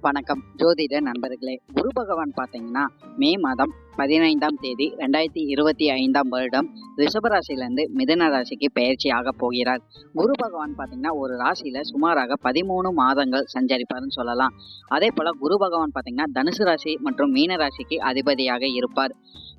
வணக்கம் ஜோதிட நண்பர்களே. குரு பகவான் பார்த்தீங்கன்னா மே மாதம் 15ஆம் தேதி 2025ஆம் வருடம் ரிஷபராசியிலிருந்து மிதுன ராசிக்கு பயிற்சி ஆக போகிறார். குரு பகவான் பார்த்தீங்கன்னா ஒரு ராசியில சுமாராக 13 மாதங்கள் சஞ்சரிப்பார்னு சொல்லலாம். அதே போல குரு பகவான் பார்த்தீங்கன்னா தனுசு ராசி மற்றும் மீன ராசிக்கு அதிபதியாக இருப்பார்.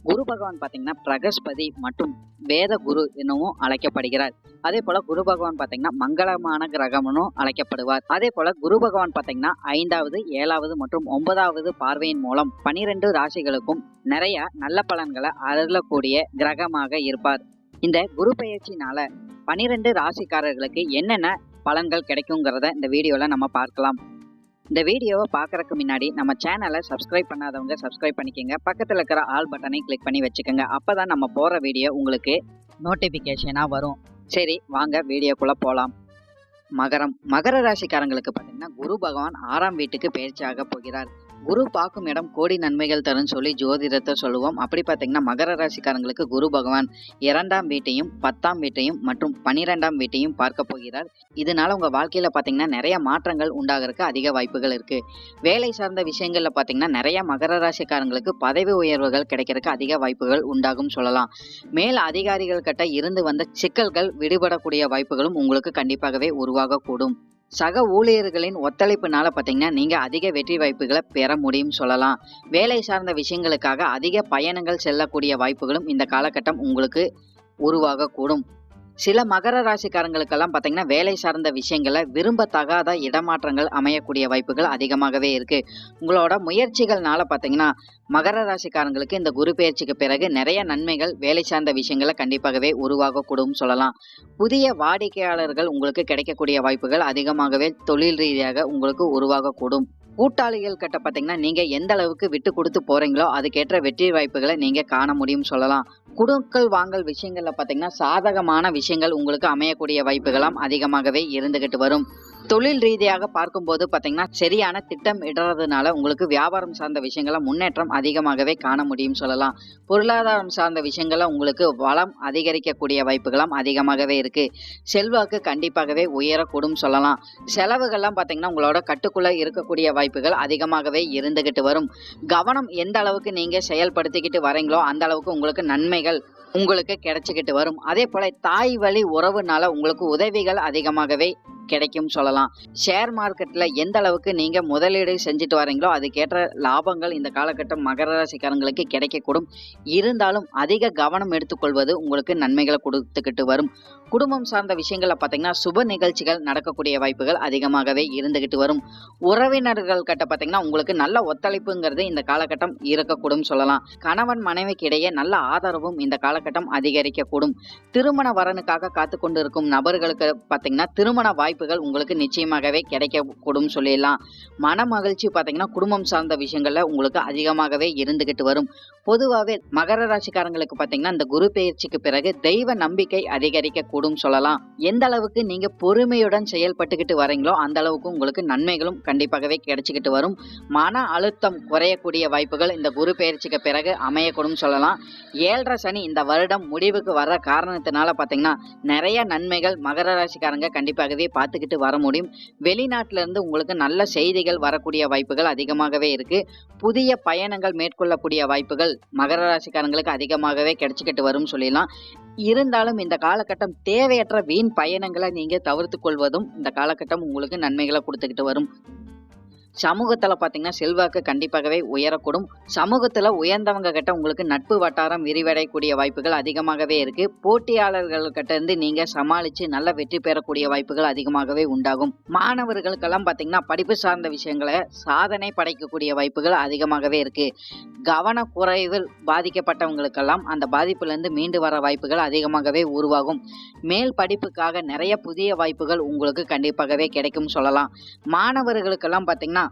குரு பகவான் பார்த்தீங்கன்னா பிரகஸ்பதி மற்றும் வேத குரு எனவும் அழைக்கப்படுகிறார். அதே போல குரு பகவான் பார்த்தீங்கன்னா மங்களமான கிரகம்னு அழைக்கப்படுவார். அதே போல குரு பகவான் பார்த்தீங்கன்னா 5வது 7வது மற்றும் 9வது பார்வையின் மூலம் 12 ராசிகளுக்கும் நிறைய நல்ல பலன்களை அருளக்கூடிய கிரகமாக இருப்பார். இந்த குரு பெயர்ச்சினால 12 ராசிக்காரர்களுக்கு என்னென்ன பலன்கள் கிடைக்குங்கிறத இந்த வீடியோல நம்ம பார்க்கலாம். இந்த வீடியோவை பார்க்கறதுக்கு முன்னாடி நம்ம சேனலை சப்ஸ்கிரைப் பண்ணாதவங்க சப்ஸ்கிரைப் பண்ணிக்கோங்க. பக்கத்தில் இருக்கிற ஆல் பட்டனை கிளிக் பண்ணி வச்சுக்கோங்க. அப்பதான் நம்ம போகிற வீடியோ உங்களுக்கு நோட்டிஃபிகேஷனாக வரும். சரி, வாங்க வீடியோக்குள்ளே போகலாம். மகர ராசிக்காரங்களுக்கு பார்த்தீங்கன்னா குரு பகவான் 6ஆம் வீட்டுக்கு பயிற்சியாக போகிறார். குரு பார்க்கும் இடம் கோடி நன்மைகள் தரும்னு சொல்லி ஜோதிடத்தை சொல்லுவோம். அப்படி பார்த்தீங்கன்னா மகர ராசிக்காரங்களுக்கு குரு பகவான் 2ஆம் வீட்டையும் 10ஆம் வீட்டையும் மற்றும் 12ஆம் வீட்டையும் பார்க்க போகிறார். இதனால உங்க வாழ்க்கையில பார்த்தீங்கன்னா நிறைய மாற்றங்கள் உண்டாகிறதுக்கு அதிக வாய்ப்புகள் இருக்கு. வேலை சார்ந்த விஷயங்கள்ல பார்த்தீங்கன்னா நிறைய மகர ராசிக்காரங்களுக்கு பதவி உயர்வுகள் கிடைக்கிறதுக்கு அதிக வாய்ப்புகள் உண்டாகும் சொல்லலாம். மேல் அதிகாரிகள் கிட்ட இருந்து வந்த சிக்கல்கள் விடுபடக்கூடிய வாய்ப்புகளும் உங்களுக்கு கண்டிப்பாகவே உருவாகக்கூடும். சக ஊழியர்களின் ஒத்துழைப்புனால பார்த்தீங்கன்னா நீங்க அதிக வெற்றி வாய்ப்புகளை பெற முடியும் சொல்லலாம். வேலை சார்ந்த விஷயங்களுக்காக அதிக பயணங்கள் செல்லக்கூடிய வாய்ப்புகளும் இந்த காலகட்டம் உங்களுக்கு உருவாகக்கூடும். சில மகர ராசிக்காரங்களுக்கெல்லாம் பார்த்தீங்கன்னா வேலை சார்ந்த விஷயங்களை விரும்பத்தகாத இடமாற்றங்கள் அமையக்கூடிய வாய்ப்புகள் அதிகமாகவே இருக்கு. உங்களோட முயற்சிகள்னால பார்த்தீங்கன்னா மகர ராசிக்காரங்களுக்கு இந்த குரு பெயர்ச்சிக்கு பிறகு நிறைய நன்மைகள் வேலை சார்ந்த விஷயங்களை கண்டிப்பாகவே உருவாகக்கூடும் சொல்லலாம். புதிய வாடிக்கையாளர்கள் உங்களுக்கு கிடைக்கக்கூடிய வாய்ப்புகள் அதிகமாகவே தொழில் ரீதியாக உங்களுக்கு உருவாகக்கூடும். கூட்டாளிகள் கிட்ட பார்த்தீங்கன்னா நீங்க எந்த அளவுக்கு விட்டு கொடுத்து போறீங்களோ அதுக்கேற்ற வெற்றி வாய்ப்புகளை நீங்க காண முடியும் சொல்லலாம். குடுக்கல் வாங்கல் விஷயங்கள்ல பார்த்தீங்கன்னா சாதகமான விஷயங்கள் உங்களுக்கு அமையக்கூடிய வாய்ப்புகளாம் அதிகமாகவே இருந்துகிட்டு வரும். தொழில் ரீதியாக பார்க்கும்போது பார்த்தீங்கன்னா சரியான திட்டம் இடுறதுனால உங்களுக்கு வியாபாரம் சார்ந்த விஷயங்கள முன்னேற்றம் அதிகமாகவே காண முடியும் சொல்லலாம். பொருளாதாரம் சார்ந்த விஷயங்கள உங்களுக்கு வளம் அதிகரிக்கக்கூடிய வாய்ப்புகளாம் அதிகமாகவே இருக்கு. செல்வாக்கு கண்டிப்பாகவே உயரக்கூடும் சொல்லலாம். செலவுகள்லாம் பார்த்தீங்கன்னா உங்களோட கட்டுக்குள்ள இருக்கக்கூடிய வாய்ப்புகள் அதிகமாகவே இருந்துகிட்டு வரும். கவனம் எந்த அளவுக்கு நீங்க செயல்படுத்திக்கிட்டு வரீங்களோ அந்த அளவுக்கு உங்களுக்கு நன்மைகள் உங்களுக்கு கிடைச்சிக்கிட்டு வரும். அதே போல தாய் வழி உறவுனால உங்களுக்கு உதவிகள் அதிகமாகவே கிடைக்கும் சொல்லலாம். ஷேர் மார்க்கெட்ல எந்த அளவுக்கு நீங்க முதலீடு செஞ்சுட்டு வரீங்களோ அதுக்கேற்ற லாபங்கள் இந்த காலகட்டம் மகர ராசிக்காரங்களுக்கு கிடைக்கக்கூடும். இருந்தாலும் அதிக கவனம் எடுத்துக்கொள்வது உங்களுக்கு நன்மைகளை கொடுத்துக்கிட்டு வரும். குடும்பம் சார்ந்த விஷயங்கள பார்த்தீங்கன்னா சுப நிகழ்ச்சிகள் நடக்கக்கூடிய வாய்ப்புகள் அதிகமாகவே இருந்துகிட்டு வரும். உறவினர்கள் கிட்ட பார்த்தீங்கன்னா உங்களுக்கு நல்ல ஒத்துழைப்புங்கிறது இந்த காலகட்டம் இருக்கக்கூடும் சொல்லலாம். கணவன் மனைவிக்கு இடையே நல்ல ஆதரவும் இந்த காலகட்டம் அதிகரிக்கக்கூடும். திருமண வரனுக்காக காத்து கொண்டு இருக்கும் நபர்களுக்கு பார்த்தீங்கன்னா திருமண வாய்ப்புகள் உங்களுக்கு நிச்சயமாகவே கிடைக்கக்கூடும் சொல்லிடலாம். மன மகிழ்ச்சி பார்த்தீங்கன்னா குடும்பம் சார்ந்த விஷயங்கள்ல உங்களுக்கு அதிகமாகவே இருந்துகிட்டு வரும். பொதுவாகவே மகர ராசிக்காரங்களுக்கு பார்த்தீங்கன்னா இந்த குரு பெயர்ச்சிக்கு பிறகு தெய்வ நம்பிக்கை அதிகரிக்க கூடும் சொல்லலாம். எந்த அளவுக்கு நீங்க பொறுமையுடன் செயல்பட்டுக்கிட்டு வரீங்களோ அந்த அளவுக்கு உங்களுக்கு நன்மைகளும் கண்டிப்பாகவே கிடைச்சிக்கிட்டு வரும். மன அழுத்தம் குறையக்கூடிய வாய்ப்புகள் இந்த குரு பெயர்ச்சிக்கு பிறகு அமையக்கூடும் சொல்லலாம். 7.5 சனி இந்த வருடம் முடிவுக்கு வர்ற காரணத்தினால பார்த்தீங்கன்னா நிறைய நன்மைகள் மகர ராசிக்காரங்க கண்டிப்பாகவே பார்த்துக்கிட்டு வர முடியும். வெளிநாட்டில இருந்து உங்களுக்கு நல்ல செய்திகள் வரக்கூடிய வாய்ப்புகள் அதிகமாகவே இருக்கு. புதிய பயணங்கள் மேற்கொள்ளக்கூடிய வாய்ப்புகள் மகர ராசிக்காரங்களுக்கு அதிகமாகவே கிடைச்சிக்கிட்டு வரும் சொல்லிடலாம். இருந்தாலும் இந்த காலகட்டம் தேவையற்ற வீண் பயணங்களை நீங்க தவிர்த்து கொள்வதும் இந்த காலகட்டம் உங்களுக்கு நன்மைகளை கொடுத்துக்கிட்டு வரும். சமூகத்துல பாத்தீங்கன்னா செல்வாக்கு கண்டிப்பாகவே உயரக்கூடும். சமூகத்துல உயர்ந்தவங்க கிட்ட உங்களுக்கு நட்பு வட்டாரம் விரிவடையக்கூடிய வாய்ப்புகள் அதிகமாகவே இருக்கு. போட்டியாளர்கள் கிட்ட இருந்து நீங்க சமாளிச்சு நல்ல வெற்றி பெறக்கூடிய வாய்ப்புகள் அதிகமாகவே உண்டாகும். மாணவர்களுக்கெல்லாம் பாத்தீங்கன்னா படிப்பு சார்ந்த விஷயங்களை சாதனை படைக்கக்கூடிய வாய்ப்புகள் அதிகமாகவே இருக்கு. கவன குறைவில் பாதிக்கப்பட்டவங்களுக்கெல்லாம் அந்த பாதிப்புல இருந்து மீண்டு வர வாய்ப்புகள் அதிகமாகவே உருவாகும். மேல் படிப்புக்காக நிறைய புதிய வாய்ப்புகள் உங்களுக்கு கண்டிப்பாகவே கிடைக்கும் சொல்லலாம். மாணவர்களுக்கெல்லாம் பாத்தீங்கன்னா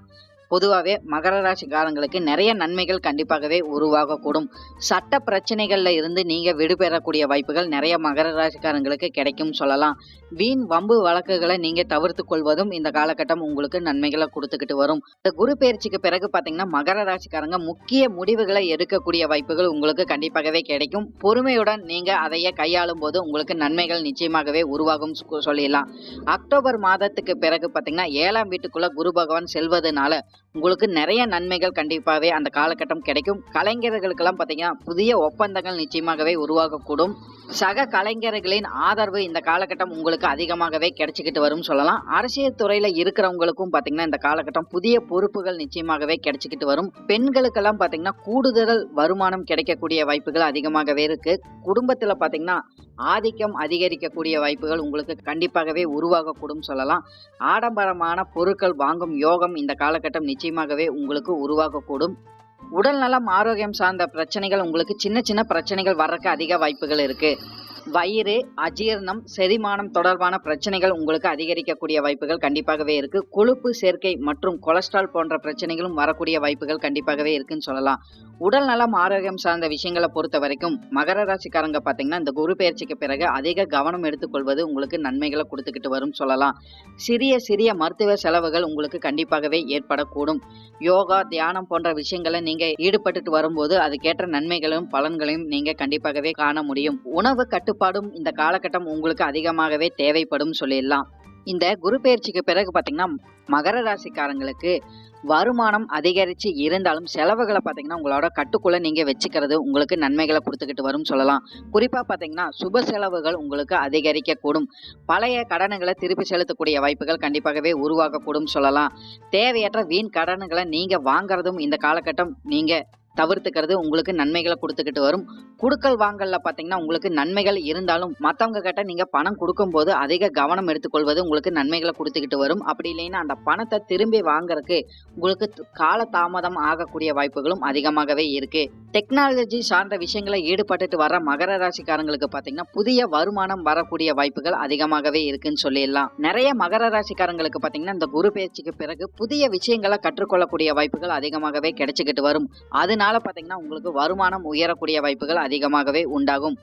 பொதுவாகவே மகர ராசிக்காரங்களுக்கு நிறைய நன்மைகள் கண்டிப்பாகவே உருவாகக்கூடும். சட்ட பிரச்சனைகள்ல இருந்து நீங்க விடுபெறக்கூடிய வாய்ப்புகள் நிறைய மகர ராசிக்காரங்களுக்கு கிடைக்கும் சொல்லலாம். வீண் வம்பு வழக்குகளை நீங்க தவிர்த்து கொள்வதும் இந்த காலகட்டம் உங்களுக்கு நன்மைகளை கொடுத்துக்கிட்டு வரும். இந்த குரு பெயர்ச்சிக்கு பிறகு பாத்தீங்கன்னா மகர ராசிக்காரங்க முக்கிய முடிவுகளை எடுக்கக்கூடிய வாய்ப்புகள் உங்களுக்கு கண்டிப்பாகவே கிடைக்கும். பொறுமையுடன் நீங்க அதையே கையாளும் போது உங்களுக்கு நன்மைகள் நிச்சயமாகவே உருவாகும் சொல்லிடலாம். அக்டோபர் மாதத்துக்கு பிறகு பாத்தீங்கன்னா 7ஆம் வீட்டுக்குள்ள குரு பகவான் செல்வதனால உங்களுக்கு நிறைய நன்மைகள் கண்டிப்பாகவே அந்த காலகட்டம் கிடைக்கும். கலைஞர்களுக்கெல்லாம் பார்த்தீங்கன்னா புதிய ஒப்பந்தங்கள் நிச்சயமாகவே உருவாகக்கூடும். சக கலைஞர்களின் ஆதரவு இந்த காலகட்டம் உங்களுக்கு அதிகமாகவே கிடைச்சிக்கிட்டு வரும் சொல்லலாம். அரசியல் துறையில இருக்கிறவங்களுக்கும் பார்த்தீங்கன்னா இந்த காலகட்டம் புதிய பொறுப்புகள் நிச்சயமாகவே கிடைச்சிக்கிட்டு வரும். பெண்களுக்கெல்லாம் பார்த்தீங்கன்னா கூடுதல் வருமானம் கிடைக்கக்கூடிய வாய்ப்புகள் அதிகமாகவே இருக்கு. குடும்பத்துல பார்த்தீங்கன்னா ஆதிக்கம் அதிகரிக்கக்கூடிய வாய்ப்புகள் உங்களுக்கு கண்டிப்பாகவே உருவாகக்கூடும் சொல்லலாம். ஆடம்பரமான பொருட்கள் வாங்கும் யோகம் இந்த காலகட்டம் நிச்சயமாகவே உங்களுக்கு உருவாகக்கூடும். உடல் நலம் ஆரோக்கியம் சார்ந்த பிரச்சனைகள் உங்களுக்கு சின்ன சின்ன பிரச்சனைகள் வர்றதுக்கு அதிக வாய்ப்புகள் இருக்கு. வயிறு, அஜீரணம், செரிமானம் தொடர்பான பிரச்சனைகள் உங்களுக்கு அதிகரிக்கக்கூடிய வாய்ப்புகள் கண்டிப்பாகவே இருக்கு. கொழுப்பு சேர்க்கை மற்றும் கொலஸ்ட்ரால் போன்ற பிரச்சனைகளும் வரக்கூடிய வாய்ப்புகள் கண்டிப்பாகவே இருக்குன்னு சொல்லலாம். உடல் நலம் ஆரோக்கியம் சார்ந்த விஷயங்களை பொறுத்த வரைக்கும் மகர ராசிக்காரங்க பார்த்தீங்கன்னா இந்த குரு பெயர்ச்சிக்கு பிறகு அதிக கவனம் எடுத்துக்கொள்வது உங்களுக்கு நன்மைகளை கொடுத்துக்கிட்டு வரும் சொல்லலாம். சிறிய சிறிய மருத்துவ செலவுகள் உங்களுக்கு கண்டிப்பாகவே ஏற்படக்கூடும். யோகா, தியானம் போன்ற விஷயங்களை நீங்க ஈடுபட்டுட்டு வரும்போது அதுக்கேற்ற நன்மைகளையும் பலன்களையும் நீங்க கண்டிப்பாகவே காண முடியும். உணவு கட்டுப்பாடும் இந்த காலகட்டம் உங்களுக்கு அதிகமாகவே தேவைப்படும் சொல்லிடலாம். இந்த குரு பெயர்ச்சிக்கு பிறகு பார்த்தீங்கன்னா மகர ராசிக்காரங்களுக்கு வருமானம் அதிகரிச்சு இருந்தாலும் செலவுகளை பார்த்தீங்கன்னா உங்களோட கட்டுக்குள்ள நீங்க வச்சுக்கிறது உங்களுக்கு நன்மைகளை கொடுத்துக்கிட்டு வரும் சொல்லலாம். குறிப்பா பார்த்தீங்கன்னா சுப செலவுகள் உங்களுக்கு அதிகரிக்க கூடும். பழைய கடன்களை திருப்பி செலுத்தக்கூடிய வாய்ப்புகள் கண்டிப்பாகவே உருவாகக்கூடும் சொல்லலாம். தேவையற்ற வீண் கடன்களை நீங்க வாங்குறதும் இந்த காலகட்டம் நீங்க தவிர்த்துக்கிறது உங்களுக்கு நன்மைகளை கொடுத்துக்கிட்டு வரும். குடுக்கல் வாங்கல்ல பார்த்தீங்கன்னா உங்களுக்கு நன்மைகள் இருந்தாலும் மற்றவங்க கிட்ட நீங்க பணம் கொடுக்கும்போது அதிக கவனம் எடுத்துக்கொள்வது உங்களுக்கு நன்மைகளை கொடுத்துக்கிட்டு வரும். அப்படி இல்லைன்னா அந்த பணத்தை திரும்பி வாங்குறதுக்கு உங்களுக்கு கால தாமதம் ஆகக்கூடிய வாய்ப்புகளும் அதிகமாகவே இருக்கு. டெக்னாலஜி சார்ந்த விஷயங்களை ஈடுபட்டுட்டு வர மகர ராசிக்காரங்களுக்கு பார்த்தீங்கன்னா புதிய வருமானம் வரக்கூடிய வாய்ப்புகள் அதிகமாகவே இருக்குன்னு சொல்லிடலாம். நிறைய மகர ராசிக்காரங்களுக்கு பார்த்தீங்கன்னா இந்த குரு பயிற்சிக்கு பிறகு புதிய விஷயங்களை கற்றுக்கொள்ளக்கூடிய வாய்ப்புகள் அதிகமாகவே கிடைச்சிக்கிட்டு வரும். அதனால பார்த்தீங்கன்னா உங்களுக்கு வருமானம் உயரக்கூடிய வாய்ப்புகள் அதிகமாகவே உண்டாகும்.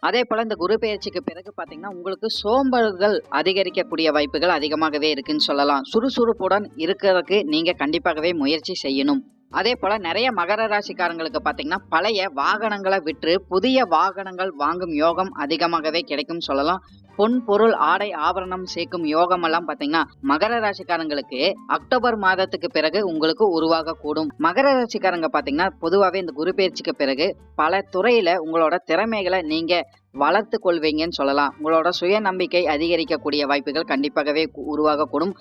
அதே போல இந்த குரு பெயர்ச்சிக்கு பிறகு பார்த்தீங்கன்னா உங்களுக்கு சோம்பல்கள் அதிகரிக்கக்கூடிய வாய்ப்புகள் அதிகமாகவே இருக்குன்னு சொல்லலாம். சுறுசுறுப்புடன் இருக்கிறதுக்கு நீங்க கண்டிப்பாகவே முயற்சி செய்யணும். அதே போல நிறைய மகர ராசிக்காரங்களுக்கு பார்த்தீங்கன்னா பழைய வாகனங்களை விற்று புதிய வாகனங்கள் வாங்கும் யோகம் அதிகமாகவே கிடைக்கும் சொல்லலாம். பொன் பொருள் ஆடை ஆபரணம் சேர்க்கும் யோகம் எல்லாம் பார்த்தீங்கன்னா மகர ராசிக்காரங்களுக்கு அக்டோபர் மாதத்துக்கு பிறகு உங்களுக்கு உருவாக கூடும். மகர ராசிக்காரங்க பார்த்தீங்கன்னா பொதுவாகவே இந்த குரு பயிற்சிக்கு பிறகு பல துறையில உங்களோட திறமைகளை நீங்க வளர்த்து கொள்வீங்கன்னு சொல்லலாம். உங்களோட சுய நம்பிக்கை அதிகரிக்கக்கூடிய வாய்ப்புகள் கண்டிப்பாகவே உருவாகக்கூடும்.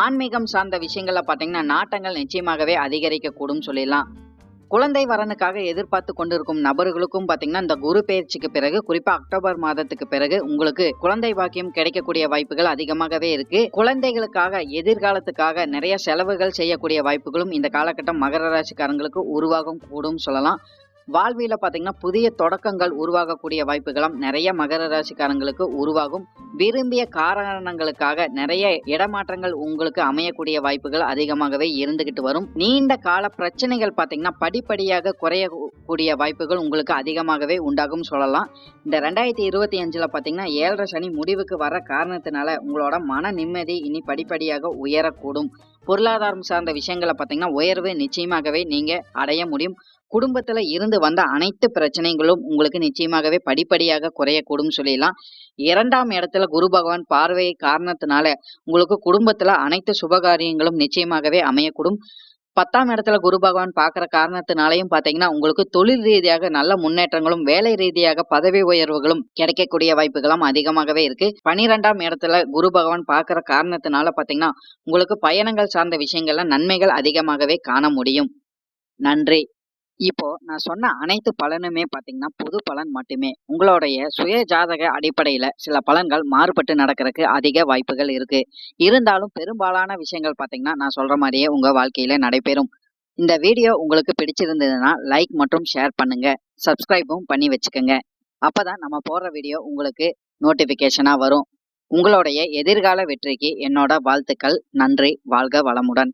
ஆன்மீகம் சார்ந்த விஷயங்கள்ல பார்த்தீங்கன்னா நாட்டங்கள் நிச்சயமாகவே அதிகரிக்கக்கூடும் சொல்லிடலாம். குழந்தை வரனுக்காக எதிர்பார்த்து கொண்டிருக்கும் நபர்களுக்கும் பார்த்தீங்கன்னா இந்த குரு பெயர்ச்சிக்கு பிறகு குறிப்பா அக்டோபர் மாதத்துக்கு பிறகு உங்களுக்கு குழந்தை பாக்கியம் கிடைக்கக்கூடிய வாய்ப்புகள் அதிகமாகவே இருக்கு. குழந்தைகளுக்காக எதிர்காலத்துக்காக நிறைய செலவுகள் செய்யக்கூடிய வாய்ப்புகளும் இந்த காலகட்டம் மகர ராசிக்காரங்களுக்கு உருவாகும் கூடும் சொல்லலாம். வாழ்வில பார்த்தீங்கன்னா புதிய தொடக்கங்கள் உருவாகக்கூடிய வாய்ப்புகளும் நிறைய மகர ராசிக்காரங்களுக்கு உருவாகும். விரும்பிய காரணங்களுக்காக நிறைய இடமாற்றங்கள் உங்களுக்கு அமையக்கூடிய வாய்ப்புகள் அதிகமாகவே இருந்துகிட்டு வரும். நீண்ட கால பிரச்சனைகள் பார்த்தீங்கன்னா படிப்படியாக குறையக்கூடிய வாய்ப்புகள் உங்களுக்கு அதிகமாகவே உண்டாகும் சொல்லலாம். இந்த 2025 பார்த்தீங்கன்னா 7.5 சனி முடிவுக்கு வர காரணத்தினால உங்களோட மன நிம்மதி இனி படிப்படியாக உயரக்கூடும். பொருளாதாரம் சார்ந்த விஷயங்களை பார்த்தீங்கன்னா உயர்வு நிச்சயமாகவே நீங்க அடைய முடியும். குடும்பத்துல இருந்து வந்த அனைத்து பிரச்சனைகளும் உங்களுக்கு நிச்சயமாகவே படிப்படியாக குறையக்கூடும் சொல்லிடலாம். 2ஆம் இடத்துல குரு பகவான் பார்வை காரணத்தினால உங்களுக்கு குடும்பத்துல அனைத்து சுபகாரியங்களும் நிச்சயமாகவே அமையக்கூடும். 10ஆம் இடத்துல குரு பகவான் பார்க்குற காரணத்தினாலையும் பார்த்தீங்கன்னா உங்களுக்கு தொழில் ரீதியாக நல்ல முன்னேற்றங்களும் வேலை ரீதியாக பதவி உயர்வுகளும் கிடைக்கக்கூடிய வாய்ப்புகளும் அதிகமாகவே இருக்கு. 12ஆம் இடத்துல குரு பகவான் பார்க்குற காரணத்தினால பார்த்தீங்கன்னா உங்களுக்கு பயணங்கள் சார்ந்த விஷயங்கள்ல நன்மைகள் அதிகமாகவே காண முடியும். நன்றி. இப்போ நான் சொன்ன அனைத்து பலனுமே பார்த்தீங்கன்னா பொது பலன் மட்டுமே. உங்களுடைய சுய ஜாதக அடிப்படையில சில பலன்கள் மாறுபட்டு நடக்கிறதுக்கு அதிக வாய்ப்புகள் இருக்கு. இருந்தாலும் பெரும்பாலான விஷயங்கள் பார்த்தீங்கன்னா நான் சொல்ற மாதிரியே உங்க வாழ்க்கையில நடைபெறும். இந்த வீடியோ உங்களுக்கு பிடிச்சிருந்ததுன்னா லைக் மற்றும் ஷேர் பண்ணுங்க. சப்ஸ்கிரைபும் பண்ணி வச்சுக்கோங்க. அப்பதான் நம்ம போடுற வீடியோ உங்களுக்கு நோட்டிபிகேஷனா வரும். உங்களுடைய எதிர்கால வெற்றிக்கு என்னோட வாழ்த்துக்கள். நன்றி. வாழ்க வளமுடன்.